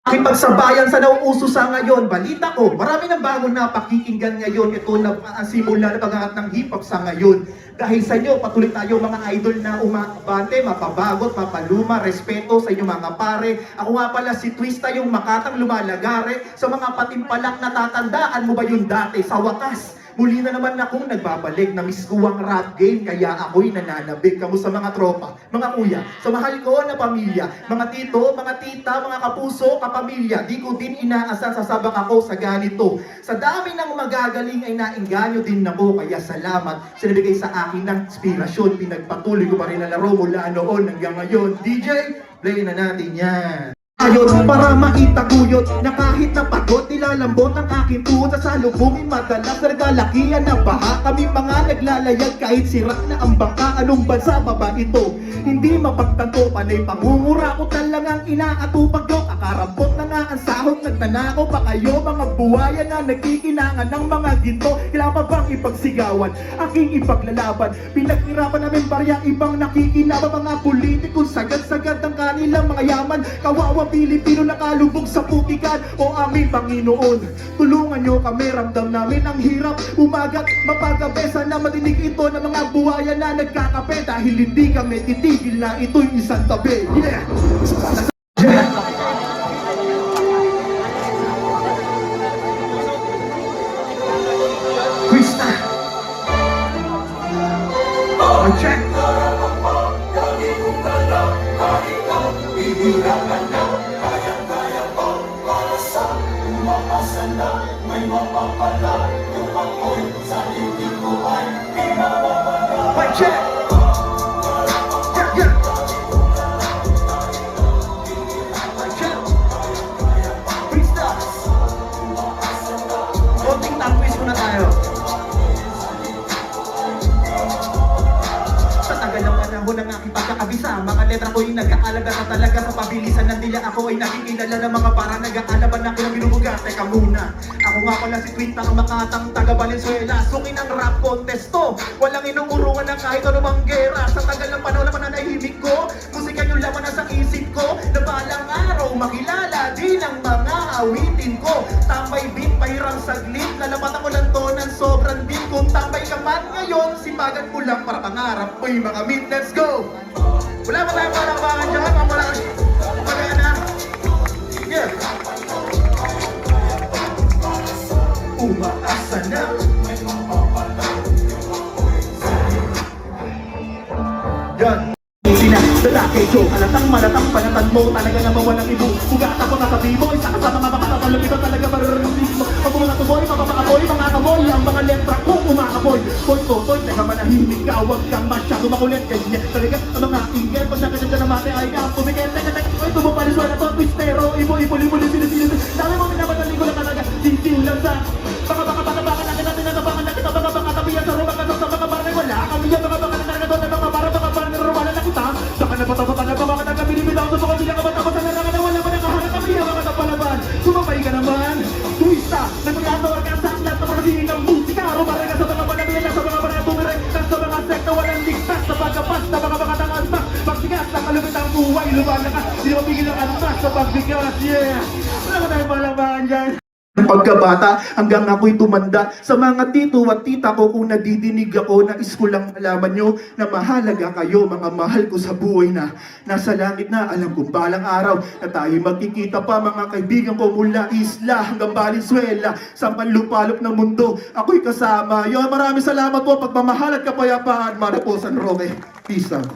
Pakipagsabayan sa nauuso sa ngayon. Balita ko, marami ng bagong napakikinggan ngayon. Ito na simula na pag-angat ng hip-hop sa ngayon. Dahil sa inyo, patuloy tayo mga idol na umabante, mapabagot, mapaluma, respeto sa inyong mga pare. Ako nga pala si Twista, yung makatang lumalagare. Sa mga patimpalak, natatandaan mo ba yun dati? Sa wakas, muli na naman akong nagbabalik na miss ko ang rap game, kaya ako'y nananabik. Kamusta mga tropa, mga kuya, sa mahal ko na pamilya, mga tito, mga tita, mga kapuso, kapamilya, di ko din inaasahan sasabak ako sa ganito. Sa dami ng magagaling ay nainganyo din ako, kaya salamat sa nabigay sa akin ng inspirasyon. Pinagpatuloy ko pa rin ang laro mula noon hanggang ngayon. DJ, play na natin yan. Ayon para maitaguyod na kahit na pagod nilalambot ang aking tuhod sa salubungin madalas nagdalakihan na baha kami mga naglalayag kahit sira na ang bangka anong bansa baba ito hindi mapagtanto panay pangungura ko talagang inaatupag yung kakarampot na nga ang sahod nagnanakaw pa kayo mga buwaya na nagkikinangan ng mga ginto kailangan pa bang ipagsigawan aking ipaglalaban pinaghirapan namin barya ibang nakikinaban mga politikong sagad-sagad ang kanilang mga yaman kawawa Pilipino nakalubog sa putikan o aming Panginoon. Tulungan nyo kami, ramdam namin ang hirap. Umagat, mapagabi, sana madinig ito ng mga buhaya na nagkakape dahil hindi kami titigil na ito'y isang tabi. Yeah! Yeah! Twista! Oh, check! May mapapala yung ako'y sa hindi ko ay pinapapala. Mic check! Yeah, yeah! Mic check! Twista! Konting tangwis muna tayo. Sa tagal ng panahon ng aking pagkakabisa, mga letra ko'y nag-aalaga na talaga sa pabilisan ng dila. Ako ay nakikilala ng mga para nag-aalaban ako ng binubuga. Teka muna, ako nga pala si Twista ang makatang taga Valenzuela. Sungin ang rap contesto, walang inungurungan ng kahit anumang gera. Sa tagal ng panahon naman na nahihimik ko, musika yung laman na sa isip ko, na balang araw makilala din ang mga awitin ko. Tambay beat, pahirang saglit, lalapat ako ng tonan, sobrang beat. Kung tambay ka man ngayon, sipagan mo lang para pangarap mo'y mga meet. Let's go! Wala ba tayong palakpakan dyan? Wala ka magana. Yeah! Umaasa na. Yan. Lalaki ko, alatang malatang panatan mo. Talaga naman walang ibo. Ugata ko natabi mo. Isa ka sa mga makakatalong ito talaga maririnig mo. Pag mga tuboy, mapapakaboy, mga kaboy. Ang mga letra ko umakaboy. Boy ko, toy, teka manahimik ka. Huwag kang masyado makulit. Ganyan talaga ang mga ingel. Pag nakasanda na mati ay ka. Pumikit, teka, ay tumapalisuan na to. Twistero, ibo-ibuli, sili-sili. Dami mo minabataling ko lang talaga. Sinsin lang sa baka natin natabangan na kita. Baka tabihan sa rumah ka sa mga barangay. Wala kami yan, baka natin doon ng mga barangay rumala na kita. Saka napatapapan na baka nagkabilibitaw. Gusto ko sila kapatapasan na lang na wala mo nakaharap kami ang mga tapalaban. Sumabay ka naman. Twista, nagpagkatawa ka sa lahat na pagkasingin ng musika. Rumala ka sa mga panabihan sa mga barangay tumiray. Sa mga sekta walang ligtas. Sa pagkapas na mga tangasmak. Pagsigas na kalupit ang buhay. Lumala ka, hindi na mapigil ang antas sa pagsigas. Yeah! Wala ko tayong malaman dyan. Pagkabata hanggang ako'y tumanda sa mga tito at tita ko kung nadidinig ako na ko lang malaman nyo na mahalaga kayo mga mahal ko sa buhay na nasa langit na alam kong balang araw na tayo magkikita pa mga kaibigan ko mula isla hanggang Valenzuela sa panlupalop ng mundo ako'y kasama. Yo, maraming salamat po pagmamahal at kapayapaan. Mara po San Roque. Peace out.